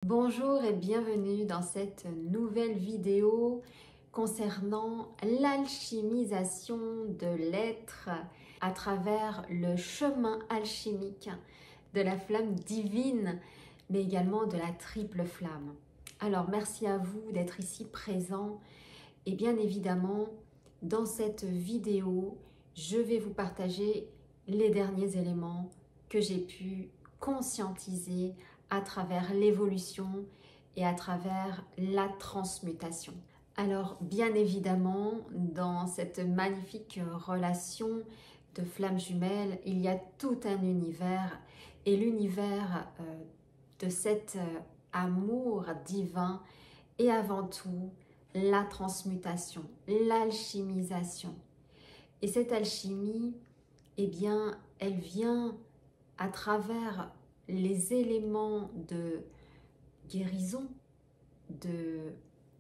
Bonjour et bienvenue dans cette nouvelle vidéo concernant l'alchimisation de l'être à travers le chemin alchimique de la flamme divine, mais également de la triple flamme. Alors merci à vous d'être ici présent et bien évidemment dans cette vidéo je vais vous partager les derniers éléments que j'ai pu conscientiser à travers l'évolution et à travers la transmutation. Alors bien évidemment, dans cette magnifique relation de flammes jumelles, il y a tout un univers et l'univers de cet amour divin est avant tout la transmutation, l'alchimisation. Et cette alchimie, eh bien, elle vient à travers les éléments de guérison de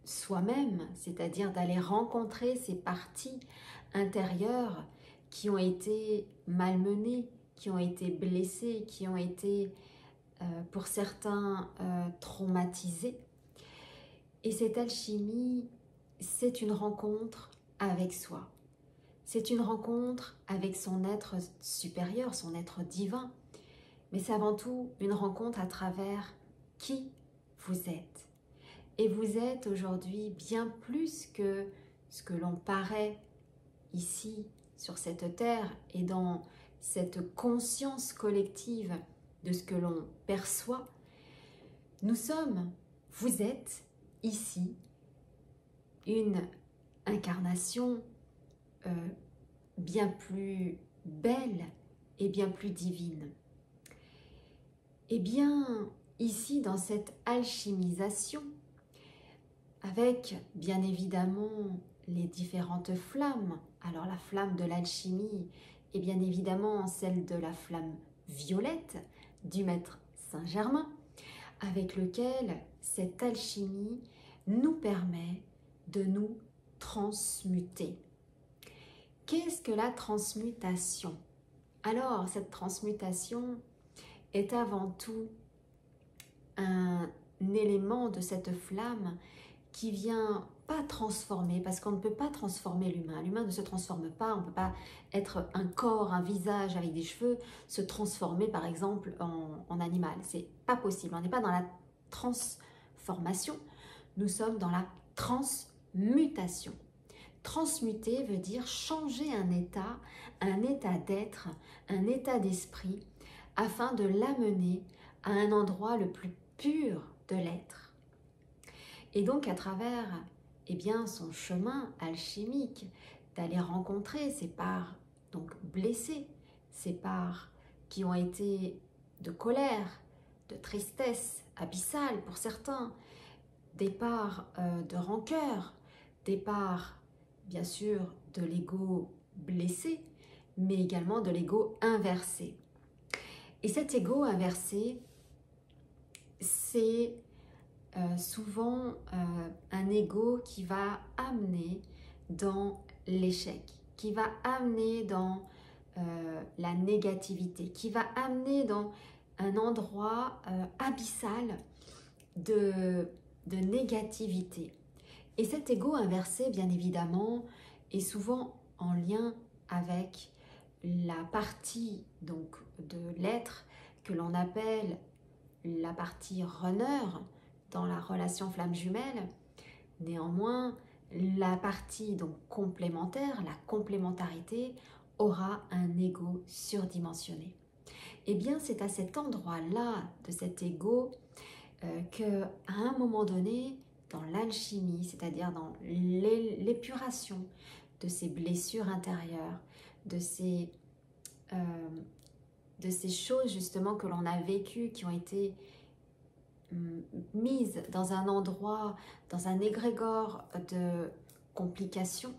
soi-même, c'est-à-dire d'aller rencontrer ces parties intérieures qui ont été malmenées, qui ont été blessées, qui ont été pour certains traumatisées. Et cette alchimie, c'est une rencontre avec soi. C'est une rencontre avec son être supérieur, son être divin. Mais c'est avant tout une rencontre à travers qui vous êtes. Et vous êtes aujourd'hui bien plus que ce que l'on paraît ici sur cette terre et dans cette conscience collective de ce que l'on perçoit. Vous êtes ici une incarnation bien plus belle et bien plus divine. Et bien ici dans cette alchimisation, avec bien évidemment les différentes flammes, alors la flamme de l'alchimie et bien évidemment celle de la flamme violette du maître Saint-Germain, avec lequel cette alchimie nous permet de nous transmuter. Qu'est-ce que la transmutation? Alors, cette transmutation est avant tout un élément de cette flamme qui vient pas transformer, parce qu'on ne peut pas transformer l'humain. L'humain ne se transforme pas, on ne peut pas être un corps, un visage avec des cheveux, se transformer par exemple en animal. C'est pas possible, on n'est pas dans la transformation, nous sommes dans la transmutation. Transmuter veut dire changer un état d'être, un état d'esprit, afin de l'amener à un endroit le plus pur de l'être. Et donc à travers son chemin alchimique, d'aller rencontrer ces parts donc blessées, ces parts qui ont été de colère, de tristesse abyssale pour certains, des parts de rancœur, des parts bien sûr de l'ego blessé, mais également de l'ego inversé. Et cet ego inversé, c'est souvent un ego qui va amener dans l'échec, qui va amener dans la négativité, qui va amener dans un endroit abyssal de négativité. Et cet ego inversé, bien évidemment, est souvent en lien avec la partie donc de l'être que l'on appelle la partie runner dans la relation flamme jumelle. Néanmoins, la partie donc complémentaire, la complémentarité, aura un ego surdimensionné. Et bien c'est à cet endroit-là de cet ego qu'à un moment donné, dans l'alchimie, c'est-à-dire dans l'épuration de ces blessures intérieures, de ces choses justement que l'on a vécues, qui ont été mises dans un endroit, dans un égrégore de complications,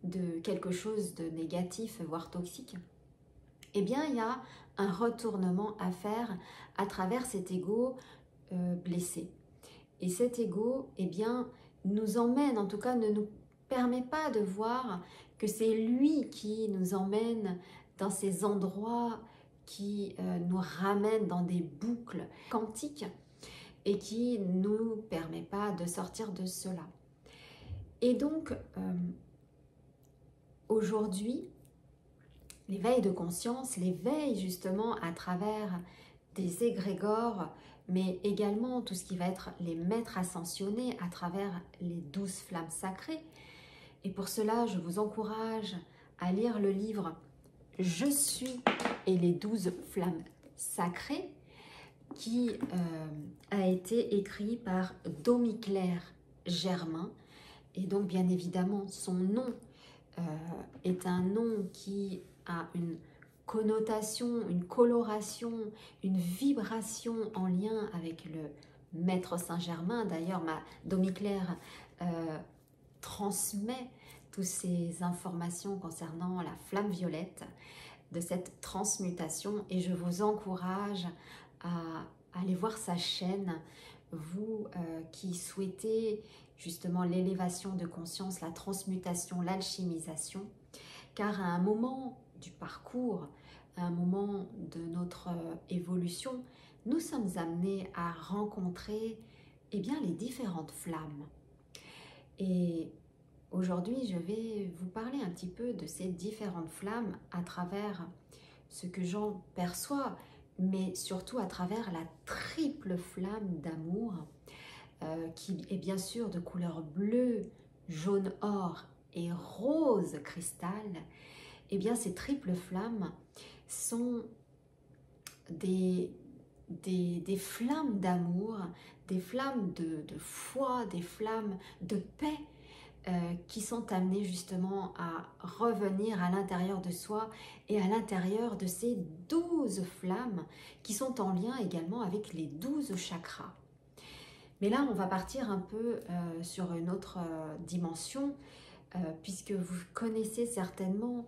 de quelque chose de négatif, voire toxique, eh bien il y a un retournement à faire à travers cet ego blessé. Et cet ego, eh bien, nous emmène, en tout cas ne nous permet pas de voir que c'est lui qui nous emmène dans ces endroits qui nous ramènent dans des boucles quantiques et qui ne nous permet pas de sortir de cela. Et donc, aujourd'hui, l'éveil de conscience, l'éveil justement à travers des égrégores, mais également tout ce qui va être les maîtres ascensionnés à travers les 12 flammes sacrées. Et pour cela, je vous encourage à lire le livre « Je suis et les 12 flammes sacrées » qui a été écrit par Domiclaire Germain. Et donc, bien évidemment, son nom est un nom qui a une connotation, une coloration, une vibration en lien avec le Maître Saint-Germain. D'ailleurs, Domiclaire transmet toutes ces informations concernant la flamme violette de cette transmutation et je vous encourage à aller voir sa chaîne, vous qui souhaitez justement l'élévation de conscience, la transmutation, l'alchimisation, car à un moment du parcours, à un moment de notre évolution, nous sommes amenés à rencontrer eh bien, les différentes flammes. Et aujourd'hui, je vais vous parler un petit peu de ces différentes flammes à travers ce que j'en perçois, mais surtout à travers la triple flamme d'amour qui est bien sûr de couleur bleue, jaune or et rose cristal. Et bien ces triples flammes sont des flammes d'amour, des flammes de foi, des flammes de paix qui sont amenées justement à revenir à l'intérieur de soi et à l'intérieur de ces 12 flammes qui sont en lien également avec les 12 chakras. Mais là, on va partir un peu sur une autre dimension puisque vous connaissez certainement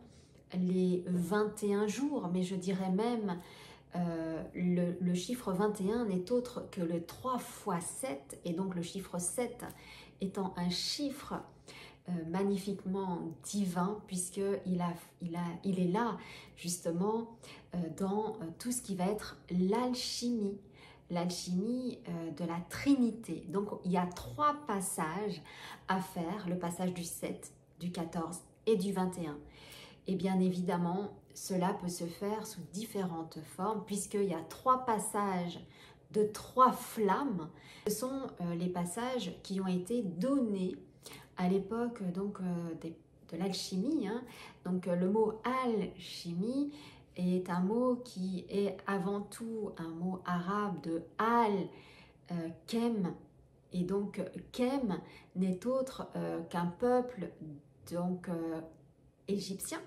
les 21 jours, mais je dirais même le chiffre 21 n'est autre que le 3 x 7, et donc le chiffre 7 étant un chiffre magnifiquement divin, puisqu'il est là justement dans tout ce qui va être l'alchimie de la Trinité. Donc il y a 3 passages à faire, le passage du 7, du 14 et du 21. Et bien évidemment, cela peut se faire sous différentes formes, puisqu'il y a 3 passages de 3 flammes. Ce sont les passages qui ont été donnés à l'époque de l'alchimie. Hein. Donc le mot alchimie est un mot qui est avant tout un mot arabe de al-kem. Et donc Kem n'est autre qu'un peuple donc égyptien.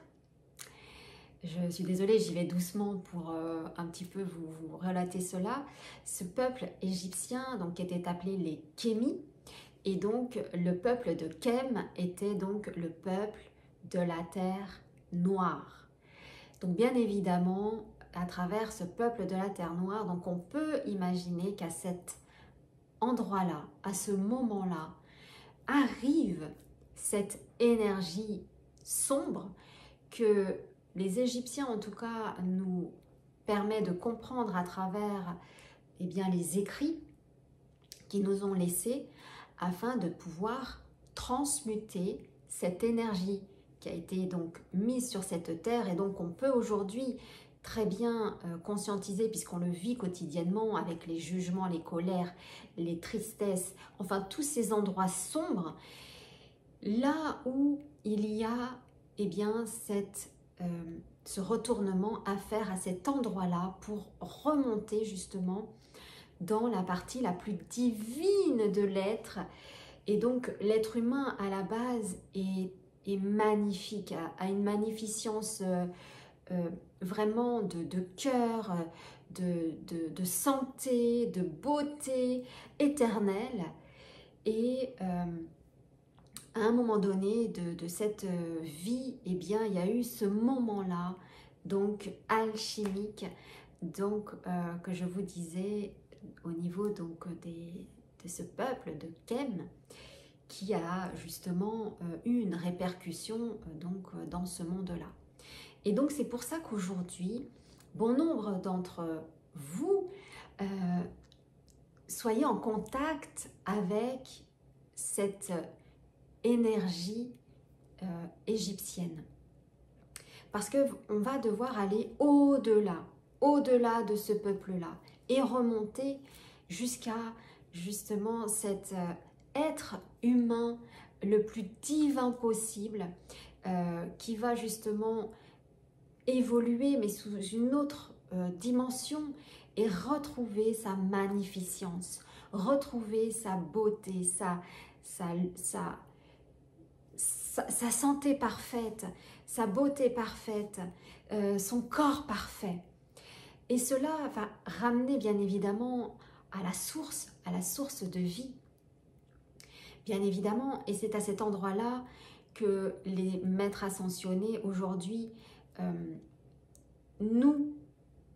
Je suis désolée, j'y vais doucement pour un petit peu vous relater cela. Ce peuple égyptien donc, qui était appelé les Kémis, et donc le peuple de Kem était donc le peuple de la terre noire. Donc bien évidemment, à travers ce peuple de la terre noire, donc on peut imaginer qu'à cet endroit-là, à ce moment-là, arrive cette énergie sombre que les Égyptiens, en tout cas, nous permet de comprendre à travers eh bien, les écrits qu'ils nous ont laissés afin de pouvoir transmuter cette énergie qui a été donc mise sur cette terre. Et donc, on peut aujourd'hui très bien conscientiser, puisqu'on le vit quotidiennement avec les jugements, les colères, les tristesses, enfin tous ces endroits sombres, là où il y a eh bien, ce retournement à faire à cet endroit-là pour remonter justement dans la partie la plus divine de l'être. Et donc l'être humain à la base est magnifique, a une magnificence vraiment de cœur, de santé, de beauté éternelle. Et à un moment donné de cette vie, eh bien, il y a eu ce moment-là, donc alchimique, donc que je vous disais au niveau donc de ce peuple de Kem, qui a justement eu une répercussion donc dans ce monde-là. Et donc c'est pour ça qu'aujourd'hui, bon nombre d'entre vous soyez en contact avec cette énergie égyptienne. Parce qu'on va devoir aller au-delà de ce peuple-là et remonter jusqu'à justement cet être humain le plus divin possible qui va justement évoluer mais sous une autre dimension et retrouver sa magnificence, retrouver sa beauté, sa santé parfaite, sa beauté parfaite, son corps parfait. Et cela va ramener bien évidemment à la source de vie. Bien évidemment, et c'est à cet endroit-là que les maîtres ascensionnés aujourd'hui nous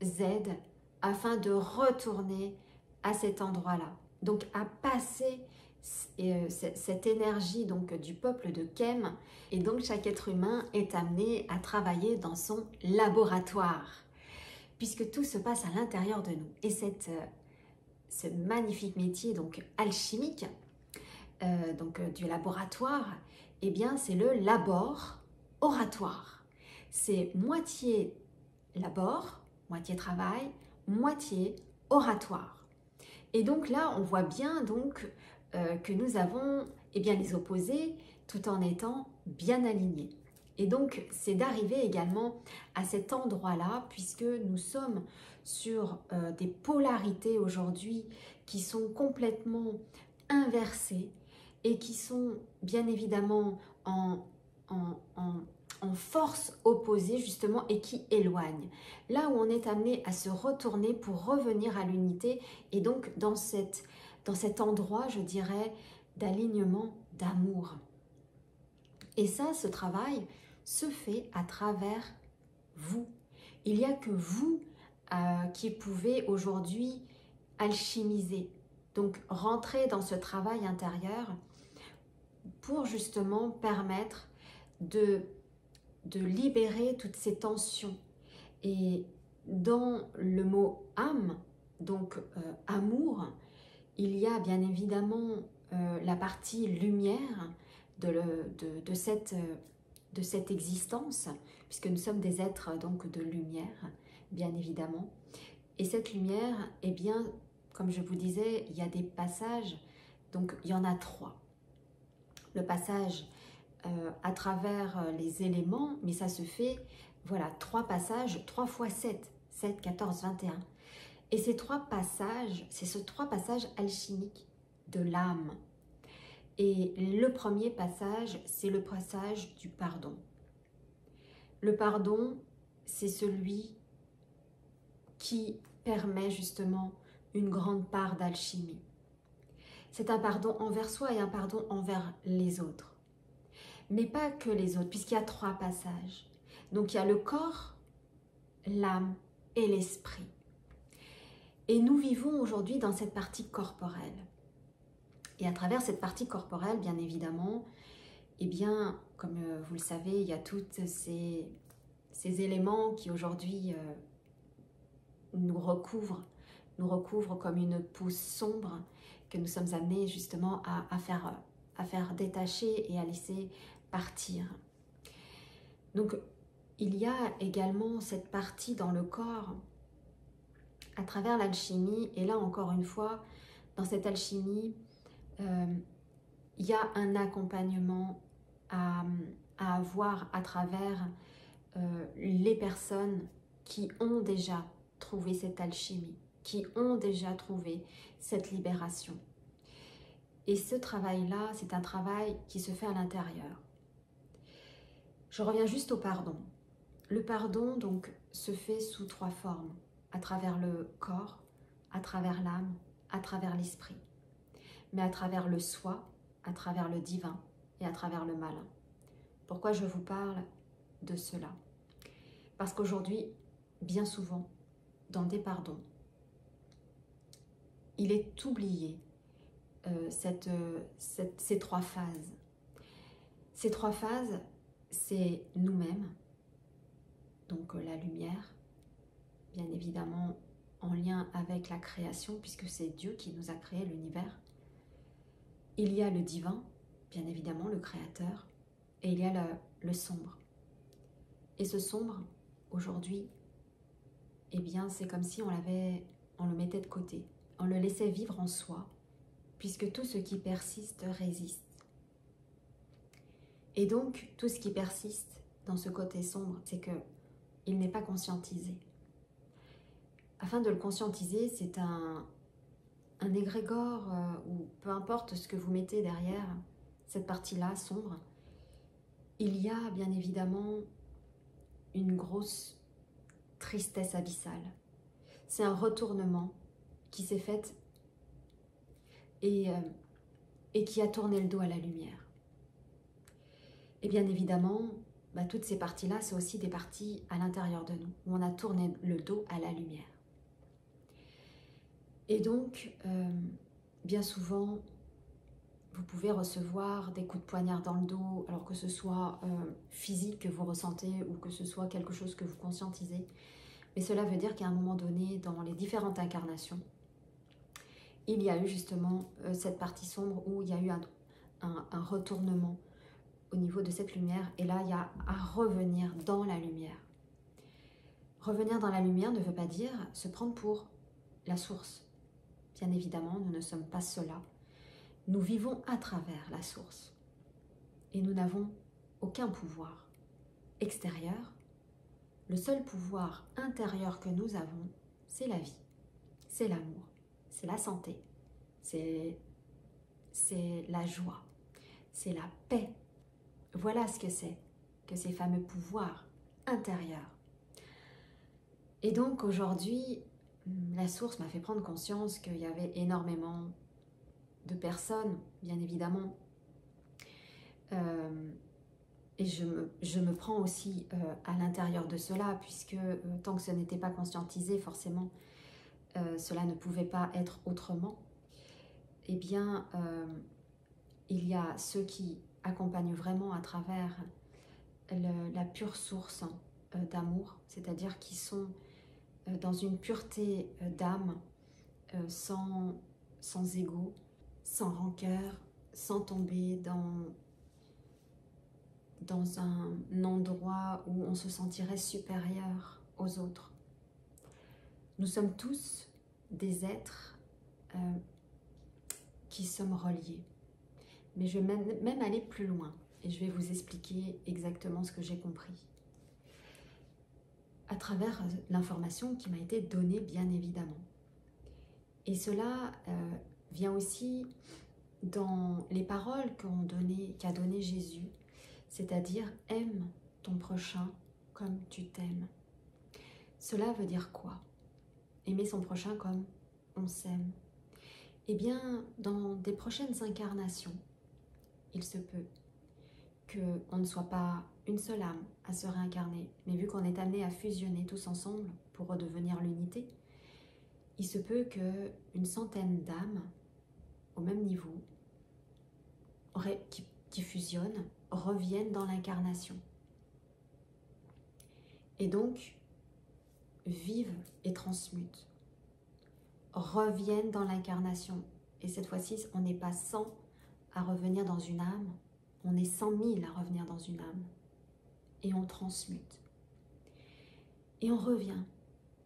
aident afin de retourner à cet endroit-là. Donc à passer cette énergie donc, du peuple de Kem, et donc chaque être humain est amené à travailler dans son laboratoire, puisque tout se passe à l'intérieur de nous. Et ce magnifique métier donc alchimique, du laboratoire, eh bien c'est le labor oratoire. C'est moitié labor, moitié travail, moitié oratoire. Et donc là, on voit bien donc que nous avons bien, les opposés tout en étant bien alignés. Et donc, c'est d'arriver également à cet endroit-là, puisque nous sommes sur des polarités aujourd'hui qui sont complètement inversées et qui sont bien évidemment en force opposée justement et qui éloignent. Là où on est amené à se retourner pour revenir à l'unité et donc dans cet endroit, je dirais, d'alignement, d'amour. Et ça, ce travail se fait à travers vous. Il n'y a que vous qui pouvez aujourd'hui alchimiser. Donc, rentrer dans ce travail intérieur pour justement permettre de libérer toutes ces tensions. Et dans le mot âme, donc amour, il y a bien évidemment la partie lumière de cette existence, puisque nous sommes des êtres donc de lumière, bien évidemment. Et cette lumière, eh bien, comme je vous disais, il y a des passages, donc il y en a 3. Le passage à travers les éléments, mais ça se fait, voilà, 3 passages, 3 fois 7, 7, 14, 21. Et ces 3 passages, c'est ce 3 passages alchimiques de l'âme. Et le premier passage, c'est le passage du pardon. Le pardon, c'est celui qui permet justement une grande part d'alchimie. C'est un pardon envers soi et un pardon envers les autres. Mais pas que les autres, puisqu'il y a 3 passages. Donc il y a le corps, l'âme et l'esprit. Et nous vivons aujourd'hui dans cette partie corporelle. Et à travers cette partie corporelle, bien évidemment, eh bien, comme vous le savez, il y a tous ces éléments qui aujourd'hui nous recouvrent comme une peau sombre que nous sommes amenés justement à faire détacher et à laisser partir. Donc, il y a également cette partie dans le corps à travers l'alchimie. Et là, encore une fois, dans cette alchimie, il y a un accompagnement à avoir à travers les personnes qui ont déjà trouvé cette alchimie, qui ont déjà trouvé cette libération. Et ce travail-là, c'est un travail qui se fait à l'intérieur. Je reviens juste au pardon. Le pardon, donc, se fait sous 3 formes, à travers le corps, à travers l'âme, à travers l'esprit, mais à travers le soi, à travers le divin et à travers le malin. Pourquoi je vous parle de cela? Parce qu'aujourd'hui, bien souvent, dans des pardons, il est oublié ces 3 phases. Ces 3 phases, c'est nous-mêmes, donc la lumière, bien évidemment en lien avec la création, puisque c'est Dieu qui nous a créé l'univers. Il y a le divin, bien évidemment, le créateur, et il y a le sombre. Et ce sombre, aujourd'hui, eh bien, c'est comme si on le mettait de côté. On le laissait vivre en soi, puisque tout ce qui persiste résiste. Et donc, tout ce qui persiste dans ce côté sombre, c'est qu'il n'est pas conscientisé. Afin de le conscientiser, c'est un égrégore, ou peu importe ce que vous mettez derrière cette partie-là sombre, il y a bien évidemment une grosse tristesse abyssale. C'est un retournement qui s'est fait et qui a tourné le dos à la lumière. Et bien évidemment, toutes ces parties-là, c'est aussi des parties à l'intérieur de nous, où on a tourné le dos à la lumière. Et donc, bien souvent, vous pouvez recevoir des coups de poignard dans le dos, alors que ce soit physique que vous ressentez ou que ce soit quelque chose que vous conscientisez. Mais cela veut dire qu'à un moment donné, dans les différentes incarnations, il y a eu justement cette partie sombre où il y a eu un retournement au niveau de cette lumière. Et là, il y a à revenir dans la lumière. Revenir dans la lumière ne veut pas dire se prendre pour la source. Bien évidemment, nous ne sommes pas cela. Nous vivons à travers la source. Et nous n'avons aucun pouvoir extérieur. Le seul pouvoir intérieur que nous avons, c'est la vie, c'est l'amour, c'est la santé, c'est la joie, c'est la paix. Voilà ce que c'est, que ces fameux pouvoirs intérieurs. Et donc aujourd'hui, la source m'a fait prendre conscience qu'il y avait énormément de personnes, bien évidemment, et je me prends aussi à l'intérieur de cela, puisque tant que ce n'était pas conscientisé, forcément, cela ne pouvait pas être autrement. Eh bien, il y a ceux qui accompagnent vraiment à travers la pure source d'amour, c'est-à-dire qui sont dans une pureté d'âme, sans ego, sans rancœur, sans tomber dans un endroit où on se sentirait supérieur aux autres. Nous sommes tous des êtres qui sommes reliés. Mais je vais même aller plus loin et je vais vous expliquer exactement ce que j'ai compris. À travers l'information qui m'a été donnée, bien évidemment. Et cela vient aussi dans les paroles qu'a donné Jésus, c'est-à-dire « aime ton prochain comme tu t'aimes ». Cela veut dire quoi? Aimer son prochain comme on s'aime. Eh bien, dans des prochaines incarnations, il se peut qu'on ne soit pas une seule âme à se réincarner, mais vu qu'on est amené à fusionner tous ensemble pour redevenir l'unité, il se peut qu'une centaine d'âmes au même niveau qui fusionnent reviennent dans l'incarnation. Et donc, vivent et transmutent, reviennent dans l'incarnation. Et cette fois-ci, on n'est pas 100 à revenir dans une âme, on est 100 000 à revenir dans une âme. Et on transmute. Et on revient.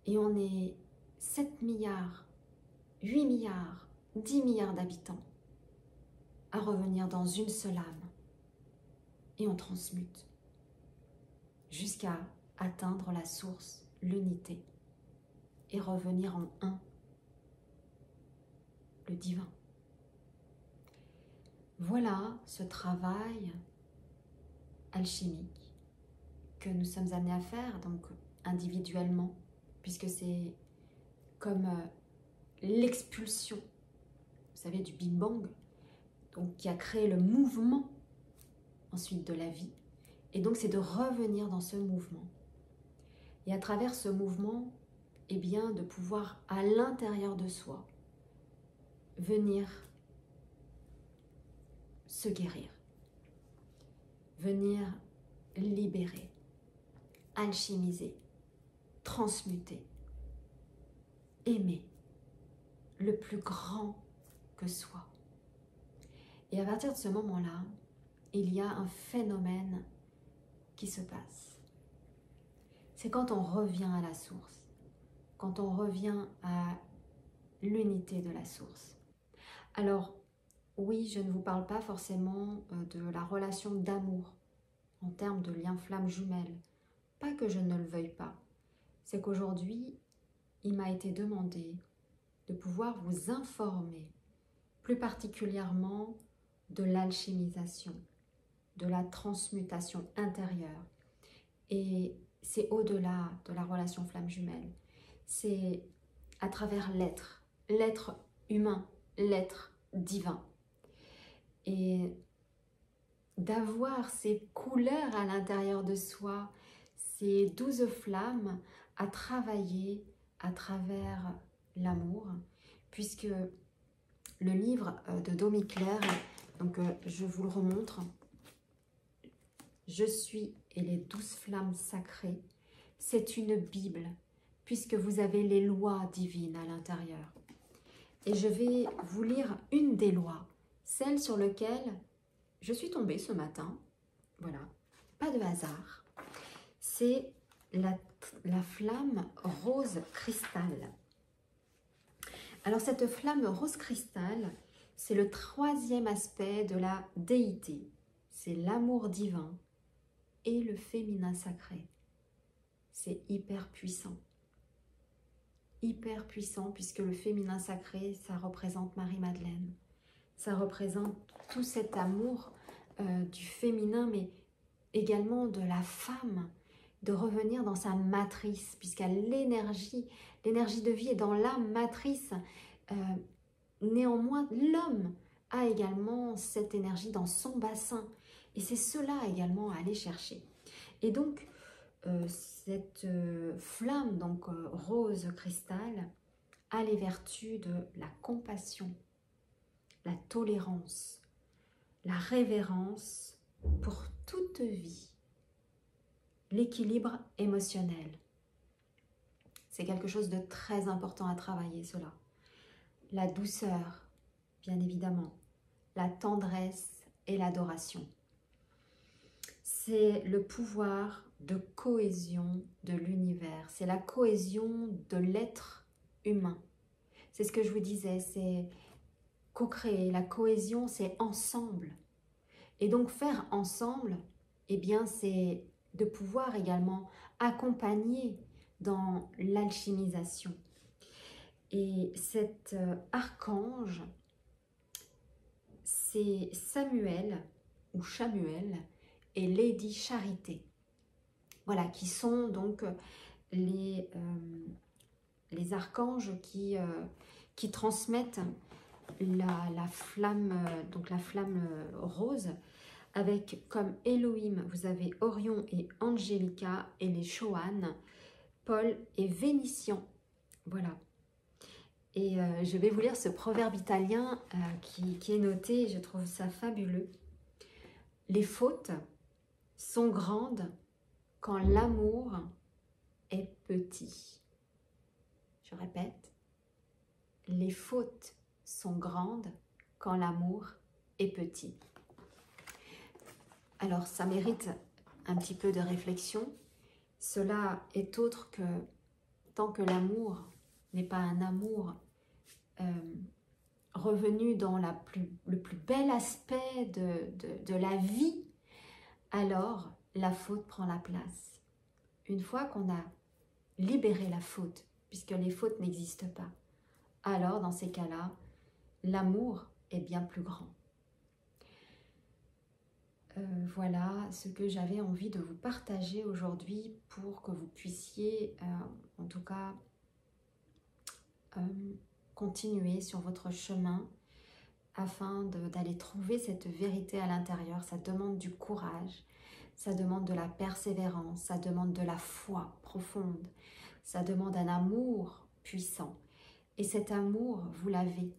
Et on est 7 milliards, 8 milliards, 10 milliards d'habitants à revenir dans une seule âme. Et on transmute. Jusqu'à atteindre la source, l'unité. Et revenir en un. Le divin. Voilà ce travail alchimique que nous sommes amenés à faire, donc individuellement, puisque c'est comme l'expulsion, vous savez, du Big Bang, donc qui a créé le mouvement ensuite de la vie. Et donc c'est de revenir dans ce mouvement. Et à travers ce mouvement, eh bien, de pouvoir à l'intérieur de soi venir se guérir, venir libérer, alchimiser, transmuter aimer le plus grand que soi. Et à partir de ce moment-là, il y a un phénomène qui se passe. C'est quand on revient à la source, quand on revient à l'unité de la source. Alors, oui, je ne vous parle pas forcément de la relation d'amour en termes de lien flamme jumelle. Pas que je ne le veuille pas. C'est qu'aujourd'hui, il m'a été demandé de pouvoir vous informer, plus particulièrement de l'alchimisation, de la transmutation intérieure. Et c'est au-delà de la relation flamme jumelle. C'est à travers l'être humain, l'être divin. Et d'avoir ces couleurs à l'intérieur de soi, ces 12 flammes à travailler à travers l'amour, puisque le livre de Domi Claire, donc je vous le remontre, Je suis et les 12 flammes sacrées, c'est une Bible, puisque vous avez les lois divines à l'intérieur. Et je vais vous lire une des lois, celle sur laquelle je suis tombée ce matin, voilà, pas de hasard, c'est la flamme rose cristal. Alors cette flamme rose cristal, c'est le 3e aspect de la déité, c'est l'amour divin et le féminin sacré. C'est hyper puissant puisque le féminin sacré, ça représente Marie-Madeleine. Ça représente tout cet amour du féminin, mais également de la femme, de revenir dans sa matrice, puisqu'à l'énergie de vie est dans la matrice. Néanmoins, l'homme a également cette énergie dans son bassin. Et c'est cela également à aller chercher. Et donc, cette flamme donc rose cristal a les vertus de la compassion, la tolérance, la révérence pour toute vie, l'équilibre émotionnel. C'est quelque chose de très important à travailler, cela. La douceur, bien évidemment, la tendresse et l'adoration. C'est le pouvoir de cohésion de l'univers, c'est la cohésion de l'être humain. C'est ce que je vous disais, c'est co-créer, la cohésion, c'est ensemble. Et donc faire ensemble, eh bien c'est de pouvoir également accompagner dans l'alchimisation. Et cet archange, c'est Samuel ou Chamuel et Lady Charité. Voilà, qui sont donc les archanges qui transmettent la flamme, donc la flamme rose, avec comme Elohim, vous avez Orion et Angélica, et les Choan, Paul et Vénitien. Voilà. Et je vais vous lire ce proverbe italien qui est noté, je trouve ça fabuleux. Les fautes sont grandes quand l'amour est petit. Je répète, les fautes sont grandes quand l'amour est petit. Alors, ça mérite un petit peu de réflexion. Cela est autre que tant que l'amour n'est pas un amour revenu dans le plus bel aspect de la vie, alors la faute prend la place. Une fois qu'on a libéré la faute, puisque les fautes n'existent pas, alors dans ces cas-là, l'amour est bien plus grand. Voilà ce que j'avais envie de vous partager aujourd'hui pour que vous puissiez, en tout cas, continuer sur votre chemin afin d'aller trouver cette vérité à l'intérieur. Ça demande du courage, ça demande de la persévérance, ça demande de la foi profonde, ça demande un amour puissant. Et cet amour, vous l'avez.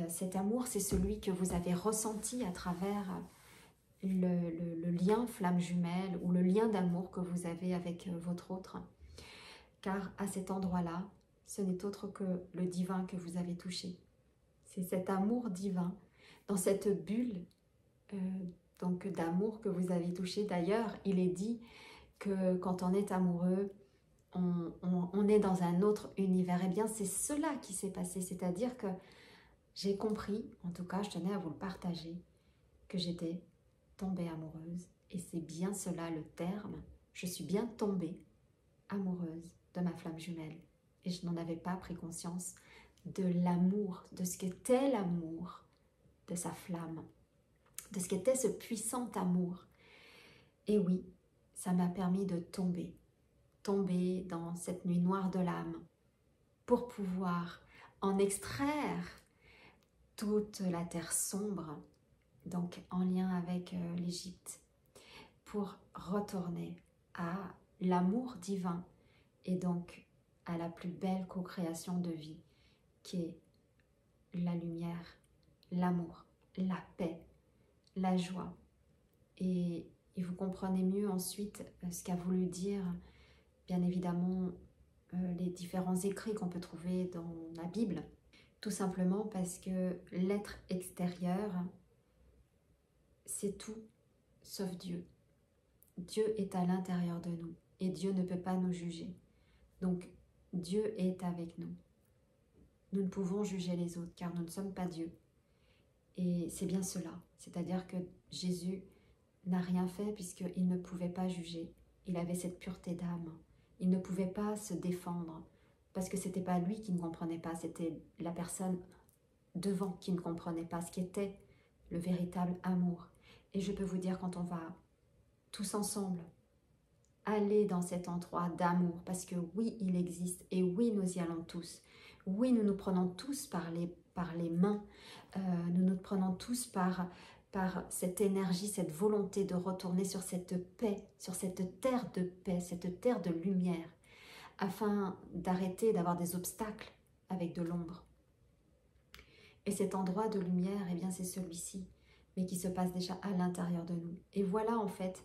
Cet amour, c'est celui que vous avez ressenti à travers le lien flamme jumelle ou le lien d'amour que vous avez avec votre autre. Car à cet endroit-là, ce n'est autre que le divin que vous avez touché. C'est cet amour divin, dans cette bulle donc d'amour que vous avez touché. D'ailleurs, il est dit que quand on est amoureux, on est dans un autre univers. Eh bien, c'est cela qui s'est passé. C'est-à-dire que j'ai compris, en tout cas, je tenais à vous le partager, que j'étais tombée amoureuse. Et c'est bien cela le terme. Je suis bien tombée amoureuse de ma flamme jumelle. Et je n'en avais pas pris conscience de l'amour, de ce qu'était l'amour de sa flamme, de ce qu'était ce puissant amour. Et oui, ça m'a permis de tomber dans cette nuit noire de l'âme pour pouvoir en extraire toute la terre sombre, donc en lien avec l'Égypte, pour retourner à l'amour divin et donc à la plus belle co-création de vie qui est la lumière, l'amour, la paix, la joie. Et vous comprenez mieux ensuite ce qu'a voulu dire, bien évidemment, les différents écrits qu'on peut trouver dans la Bible. Tout simplement parce que l'être extérieur, c'est tout sauf Dieu. Dieu est à l'intérieur de nous et Dieu ne peut pas nous juger. Donc, Dieu est avec nous. Nous ne pouvons juger les autres car nous ne sommes pas Dieu. Et c'est bien cela. C'est-à-dire que Jésus n'a rien fait puisqu'il ne pouvait pas juger. Il avait cette pureté d'âme. Il ne pouvait pas se défendre parce que ce n'était pas lui qui ne comprenait pas, c'était la personne devant qui ne comprenait pas ce qu'était le véritable amour. Et je peux vous dire, quand on va tous ensemble aller dans cet endroit d'amour, parce que oui, il existe, et oui, nous y allons tous. Oui, nous nous prenons tous par les mains, nous nous prenons tous par cette énergie, cette volonté de retourner sur cette paix, sur cette terre de paix, cette terre de lumière, afin d'arrêter d'avoir des obstacles avec de l'ombre. Et cet endroit de lumière, eh bien c'est celui-ci, mais qui se passe déjà à l'intérieur de nous. Et voilà en fait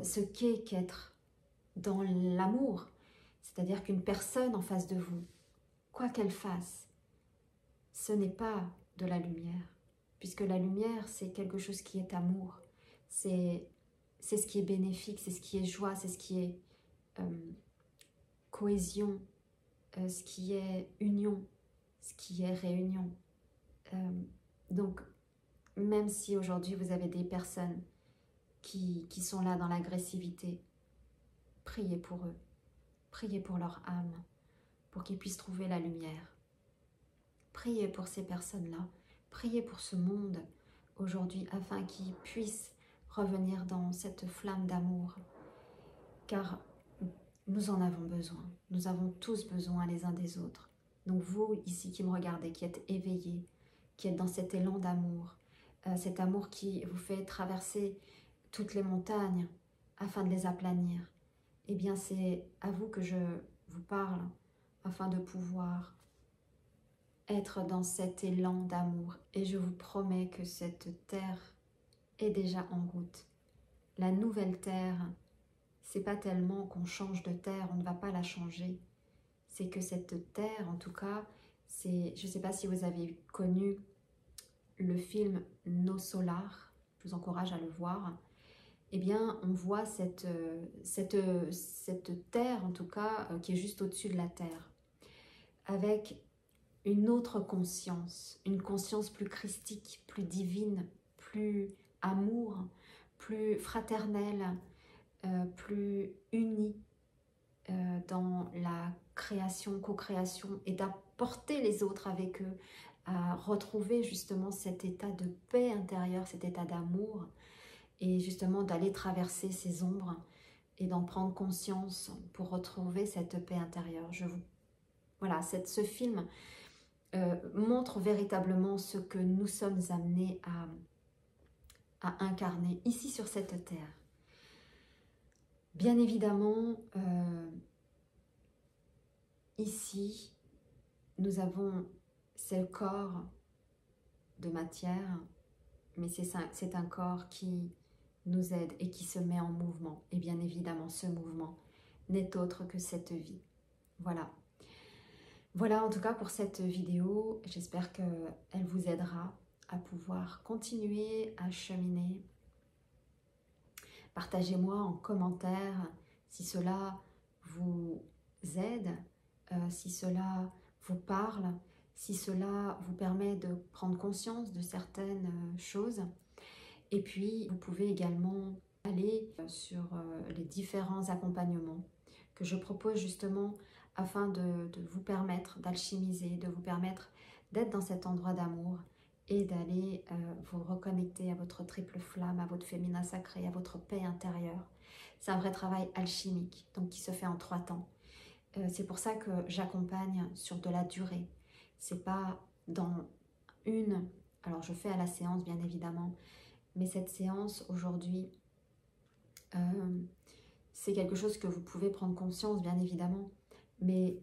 ce qu'est qu'être dans l'amour, c'est-à-dire qu'une personne en face de vous, quoi qu'elle fasse, ce n'est pas de la lumière, puisque la lumière, c'est quelque chose qui est amour, c'est ce qui est bénéfique, c'est ce qui est joie, c'est ce qui est cohésion, ce qui est union, ce qui est réunion. Donc, même si aujourd'hui vous avez des personnes qui sont là dans l'agressivité, priez pour eux, priez pour leur âme, pour qu'ils puissent trouver la lumière. Priez pour ces personnes-là, priez pour ce monde aujourd'hui afin qu'ils puissent revenir dans cette flamme d'amour, car nous en avons besoin, nous avons tous besoin les uns des autres. Donc vous, ici qui me regardez, qui êtes éveillés, qui êtes dans cet élan d'amour, cet amour qui vous fait traverser toutes les montagnes afin de les aplanir, eh bien c'est à vous que je vous parle afin de pouvoir être dans cet élan d'amour. Et je vous promets que cette terre est déjà en route. La nouvelle terre, c'est pas tellement qu'on change de terre, on ne va pas la changer. C'est que cette terre, en tout cas, c'est, je ne sais pas si vous avez connu le film No Solar, je vous encourage à le voir. Eh bien, on voit cette terre, en tout cas, qui est juste au-dessus de la terre, avec une autre conscience, une conscience plus christique, plus divine, plus amour, plus fraternelle, plus unie dans la création, co-création et d'apporter les autres avec eux à retrouver justement cet état de paix intérieure, cet état d'amour et justement d'aller traverser ces ombres et d'en prendre conscience pour retrouver cette paix intérieure. Voilà, ce film montre véritablement ce que nous sommes amenés à incarner ici sur cette terre. Bien évidemment, ici, nous avons ce corps de matière, mais c'est un corps qui nous aide et qui se met en mouvement. Et bien évidemment, ce mouvement n'est autre que cette vie. Voilà. Voilà en tout cas pour cette vidéo. J'espère qu'elle vous aidera à pouvoir continuer à cheminer. Partagez-moi en commentaire si cela vous aide, si cela vous parle, si cela vous permet de prendre conscience de certaines choses. Et puis, vous pouvez également aller sur les différents accompagnements que je propose justement afin de vous permettre d'alchimiser, de vous permettre d'être dans cet endroit d'amour et d'aller vous reconnecter à votre triple flamme, à votre féminin sacré, à votre paix intérieure. C'est un vrai travail alchimique, donc qui se fait en 3 temps. C'est pour ça que j'accompagne sur de la durée. C'est pas dans une... Alors je fais à la séance bien évidemment, mais cette séance aujourd'hui, c'est quelque chose que vous pouvez prendre conscience bien évidemment, mais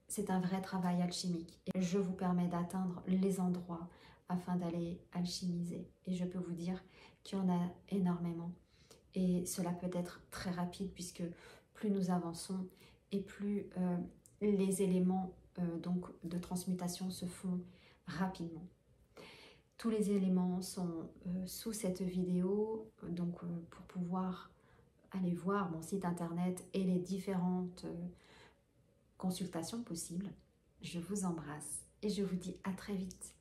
c'est un vrai travail alchimique. Et je vous permets d'atteindre les endroits afin d'aller alchimiser. Et je peux vous dire qu'il y en a énormément. Et cela peut être très rapide puisque plus nous avançons et plus les éléments donc de transmutation se font rapidement. Tous les éléments sont sous cette vidéo, donc pour pouvoir aller voir mon site internet et les différentes consultations possibles. Je vous embrasse et je vous dis à très vite.